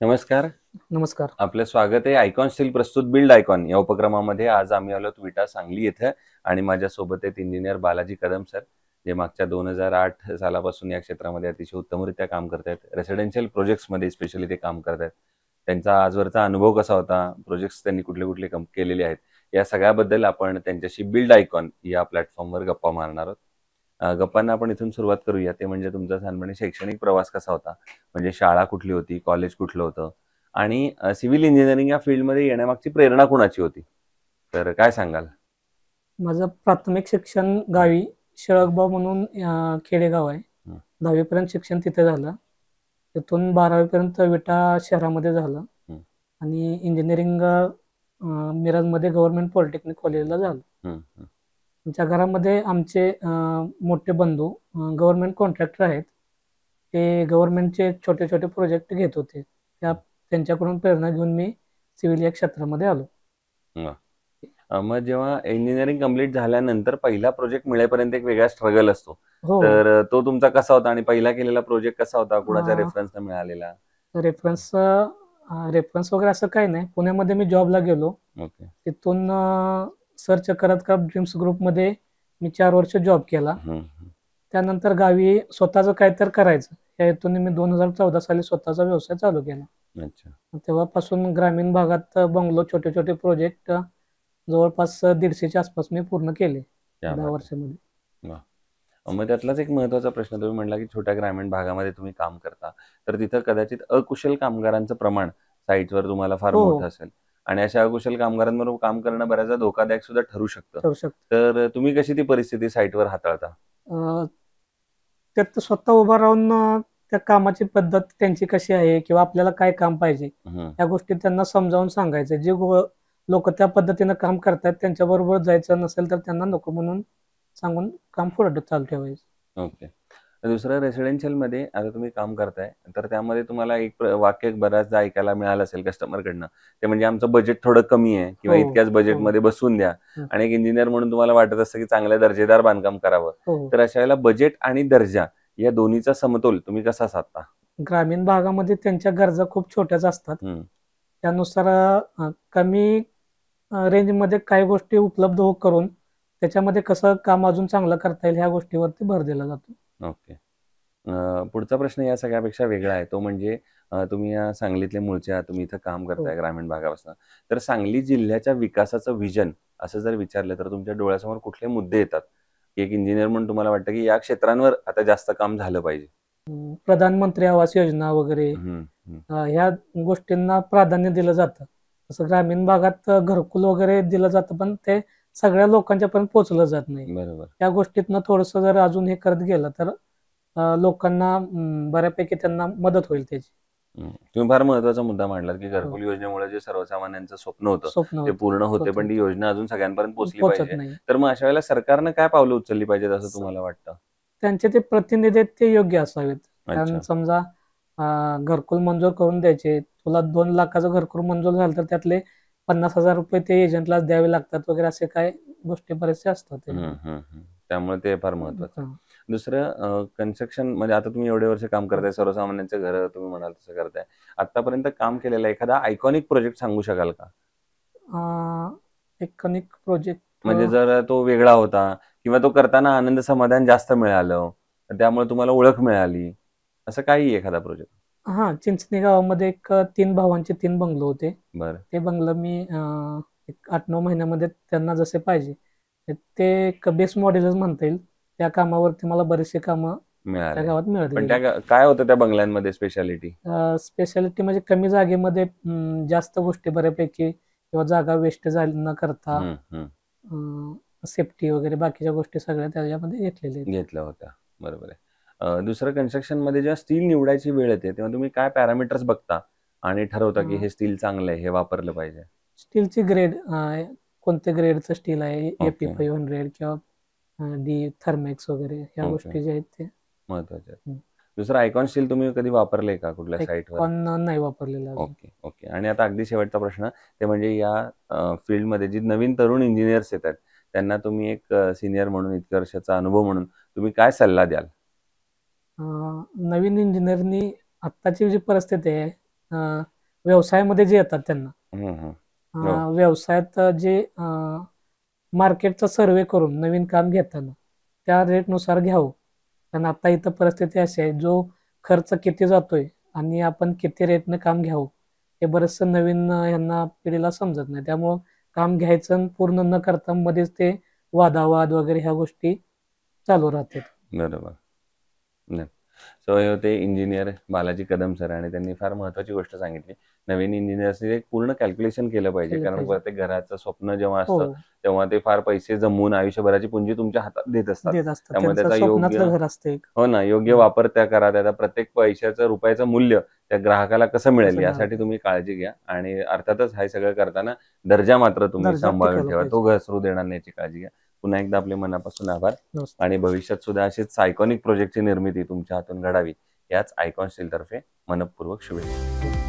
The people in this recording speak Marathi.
नमस्कार. नमस्कार. आपलं स्वागत आहे आयकॉन स्टील प्रस्तुत बिल्ड आयकॉन या उपक्रमामध्ये. आज आम्ही आलोत विटा सांगली येथे आणि माझ्यासोबत आहेत इंजिनियर बालाजी कदम सर, जे मागच्या 2008 सालापासून या क्षेत्रामध्ये अतिशय उत्तमरित्या काम करतायत. रेसिडेन्शियल प्रोजेक्ट्समध्ये स्पेशली ते काम करतायत. त्यांचा आजवरचा अनुभव कसा होता, प्रोजेक्ट्स त्यांनी कुठले-कुठले केलेले आहेत, या सगळ्याबद्दल आपण त्यांच्याशी बिल्ड आयकॉन या प्लॅटफॉर्मवर गप्पा मारणार आहोत. गप्पांना आपण इथून सुरुवात करूया. ते म्हणजे तुमचा लहानपणी शैक्षणिक प्रवास कसा होता? म्हणजे शाळा कुठली होती? कॉलेज कुठलं होतं? आणि सिव्हिल इंजिनिअरिंग या फील्डमध्ये येण्यामागची प्रेरणा कुणाची होती? तर काय सांगाल? माझं प्राथमिक शिक्षण गावी शेळकबाव म्हणून खेडेगाव आहे. हं, 10वी पर्यंत शिक्षण तिथे झालं. तिथून 12वी पर्यंत विटा शहरामध्ये झालं हं, आणि इंजिनिअरिंग मिरजमध्ये गव्हर्नमेंट पॉलिटेक्निक कॉलेजला झालं. हं, हं. आमच्या घरामध्ये आमचे मोठे बंधू गव्हर्नमेंट कॉन्ट्रॅक्टर आहेत. ते गव्हर्नमेंटचे छोटे-छोटे प्रोजेक्ट घेत होते. त्यांच्याकडून प्रेरणा घेऊन मी सिव्हिल या क्षेत्रामध्ये आलो. वाह! मग जेव्हा इंजिनिअरिंग कंप्लीट झाल्यानंतर पहिला प्रोजेक्ट मिळेपर्यंत एक वेगळा स्ट्रगल असतो. हो. तर तो तुमचा कसा होता आणि पहिला केलेला प्रोजेक्ट कसा होता? कुणाच्या अ, रेफरन्सनं मिळालेला? रेफरन्स रेफरन्स वगैरे असं काही नाही. पुण्यामध्ये मी जॉबला गेलो. ओके. तिथून सर्च करत ड्रीम्स ग्रुपमध्ये मी 4 वर्ष जॉब केला. हं, हं. त्यानंतर गावी स्वतःचं काहीतरी करायचं या हेतूने मी 2014 साली स्वतःचा व्यवसाय चालू केला. अच्छा. तेव्हापासून ग्रामीण भागात बंगलो, छोटे-छोटे प्रोजेक्ट जवळपास 150च्या आसपास मी पूर्ण केले क्या 10 बात है! वर्षामध्ये. वाह! मग त्यातलाच एक महत्त्वाचा प्रश्न तुम्ही म्हटला, की छोट्या ग्रामीण भागामध्ये तुम्ही काम करता. तर तिथं कदाचित अकुशल कामगारांचं प्रमाण साईटवर तुम्हाला फार हो, मोठं हो. असेल आणि अशा अकुशल कामगारांबरोबर काम करणं बऱ्याचदा धोकादायक सुद्धा ठरू शकतं. ठरू शकतं. तर तुम्ही कशी ती परिस्थिती साईटवर हाताळता? अ, त्यात स्वतः उभं राहून त्या कामाची पद्धत त्यांची कशी आहे किंवा आपल्याला काय काम पाहिजे, हं. या गोष्टी त्यांना समजावून सांगायचं. जे लोकं त्या पद्धतीनं काम करतायत त्यांच्याबरोबर जायचं नसेल तर त्यांना नको म्हणून सांगून काम पुढे चालू ठेवायचं. ओके. दुसरं रेसिडेन्शियलमध्ये आता तुम्ही काम करताय, तर त्यामध्ये तुम्हाला एक वाक्य बऱ्याचदा ऐकायला मिळालं असेल कस्टमरकडनं. ते म्हणजे आमचं बजेट थोडं कमी आहे किंवा हो, इतक्याच हो. बजेटमध्ये बसवून द्या हं. आणि एक इंजिनिअर म्हणून तुम्हाला वाटत असतं, की चांगल्या दर्जेदार बांधकाम करावं. हो, हो. तर अशा वेळेला बजेट आणि दर्जा या दोन्हीचा समतोल तुम्ही कसा साधता? ग्रामीण भागामध्ये त्यांच्या गरजा खूप छोट्याच असतात. हं. त्यानुसार कमी रेंजमध्ये काही गोष्टी उपलब्ध करून त्याच्यामध्ये कसं काम अजून चांगलं करता येईल ह्या गोष्टीवरती भर दिला जातो. ओके. पुढचा प्रश्न या सगळ्यापेक्षा वेगळा आहे. तो म्हणजे तुम्ही या सांगलीतले मूळचे आहात, तुम्ही इथं काम हो. करताय ग्रामीण भागापासून. तर सांगली जिल्ह्याच्या विकासाचं व्हिजन असं जर विचारलं, तर तुमच्या डोळ्यासमोर कुठले मुद्दे येतात? की एक इंजिनिअर म्हणून तुम्हाला वाटतं, की या क्षेत्रांवर आता जास्त काम झालं पाहिजे? प्रधानमंत्री आवास योजना वगैरे हं, हं. ह्या गोष्टींना प्राधान्य दिलं जातं. तसं ग्रामीण भागात घरकुल वगैरे दिलं जातं, पण ते सगळ्या लोकांच्यापर्यंत पोहोचलं जात नाही. बरोबर. त्या गोष्टीतनं थोडंसं जर अजून हे करत गेलं, तर लोकांना बऱ्यापैकी त्यांना मदत होईल त्याची. हं. तुम्ही फार महत्त्वाचा मुद्दा मांडलात, की हो. घरकुल योजनेमुळे जे सर्वसामान्यांचं स्वप्न होतं, स्वप्न ते होतं. पूर्ण होते. होतं. पण ती योजना अजून सगळ्यांपर्यंत पोहोचली पोहोचत पाहिजे. नाही. तर मग अशा वेळेला सरकारनं काय पावलं उचलली पाहिजेत असं स तुम्हाला वाटतं? त्यांचे ते प्रतिनिधी आहेत ते योग्य असावेत. कारण अच्छा. समजा घरकुल मंजूर करून द्यायचे. तुला 2,00,000चं घरकुल मंजूर झालं, तर त्यातले ₹50,000 ते एजंटलाच द्यावे लागतात वगैरे असे काही गोष्टी बऱ्याचशा असतात हं, त्याच्यामध्ये. हं, हं. त्यामुळे ते फार महत्वाचं आहे. हां. दुसरं कन्स्ट्रक्शन म्हणजे आता तुम्ही एवढे वर्ष काम हां. करताय, सर्वसामान्यांचं घरं तुम्ही म्हणाल तसं करताय. आत्तापर्यंत काम केलेला एखादा आयकॉनिक प्रोजेक्ट सांगू शकाल का? एकात्मिक प्रोजेक्ट म्हणजे जर तो वेगळा होता किंवा तो करताना आनंद समाधान जास्त मिळालं, तर त्यामुळे तुम्हाला ओळख मिळाली, असं काही एखादा प्रोजेक्ट? चिंचणी गावामध्ये 3 भावांचे 3 बंगलो होते. बरं. ते बंगलं मी एक 8-9 महिन्यामध्ये त्यांना जसे पाहिजे, ते एक बेस मॉडेलच म्हणता येईल. त्या कामावरती मला बरीचशी कामं त्या मिळाले. गावात मिळत पण गेली. काय होतं त्या बंगल्यांमध्ये स्पेशालिटी? स्पेशालिटी म्हणजे कमी जागेमध्ये जास्त गोष्टी बऱ्यापैकी किंवा जागा वेस्ट न करता हं, हं. सेफ्टी वगैरे बाकीच्या गोष्टी सगळ्या त्याच्यामध्ये घेतलेल्या आहेत. घेतल्या होत्या. बरोबर आहे. दुसरं कन्स्ट्रक्शनमध्ये जेव्हा स्टील निवडायची वेळ येते, तेव्हा तुम्ही काय पॅरामीटर्स बघता आणि ठरवता, की हे स्टील चांगलं आहे, हे वापरलं पाहिजे? स्टीलची ग्रेड कोणत्या ग्रेडचं स्टील आहे, ओके, AP500 किंवा डी थर्मॅक्स वगैरे ह्या ओके. गोष्टी ज्या आहेत ते महत्वाचे आहेत. हं. दुसरं आयकॉन स्टील तुम्ही कधी वापरलंय का कुठल्या साइटवर? एकॉन नाही वापरलेलं अजून. Okay, okay. आणि आता अगदी शेवटचा प्रश्न, ते म्हणजे या फील्डमध्ये जी नवीन तरुण इंजिनिअर्स येतात, त्यांना तुम्ही एक सीनियर म्हणून इतक्या वर्षाचा अनुभव म्हणून तुम्ही काय सल्ला द्याल? अ, नवीन इंजिनिअरनी आत्ताची जी परिस्थिती आहे, व्यवसायामध्ये जे येतात त्यांना हम्म, हम्म. हो. व्यवसायात जे मार्केटचा सर्वे करून नवीन काम घेताना त्या रेटनुसार घ्यावं. कारण आता इथं परिस्थिती अशी आहे, जो खर्च किती जातोय आणि आपण किती रेटनं काम घ्यावं हे बरचसं नवीन ह्यांना पिढीला समजत नाही. त्यामुळं काम घ्यायचं आणि पूर्ण न करता मध्येच ते वादावाद वगैरे ह्या गोष्टी चालू राहतात. बरोबर. नाही. सो हे होते इंजिनियर बालाजी कदम सर आणि त्यांनी फार महत्वाची गोष्ट सांगितली. नवीन इंजिनियर्सनी एक पूर्ण कॅल्क्युलेशन केलं पाहिजे, केलं कारण पाहिजे. प्रत्येक घराचं स्वप्न जेव्हा हो, असतं तेव्हा ते फार पैसे जमवून आयुष्यभराची पुंजी तुमच्या हातात देत असतात. देत असतात. त्यामुळे त्यांचं त्याचा योग्य स्वप्नातलं घर असतं एक. हो ना, योग्य वापर त्या करा. त्याचा प्रत्येक पैशाचं रुपयाचं मूल्य त्या ग्राहकाला कसं मिळेल कसं यासाठी मिळालं तुम्ही काळजी घ्या. आणि अर्थातच हे सगळं करताना दर्जा मात्र तुम्ही दर्जा सांभाळून टिकवला ठेवा. तो पाहिजे. घसरू देणार नाही याची काळजी घ्या. पुन्हा एकदा आपले मनापासून आभार. नमस्ते. आणि भविष्यात सुद्धा अशीच आयकॉनिक प्रोजेक्टची निर्मिती तुमच्या हातून घडावी याच आयकॉन स्टील तर्फे मनपूर्वक शुभेच्छा.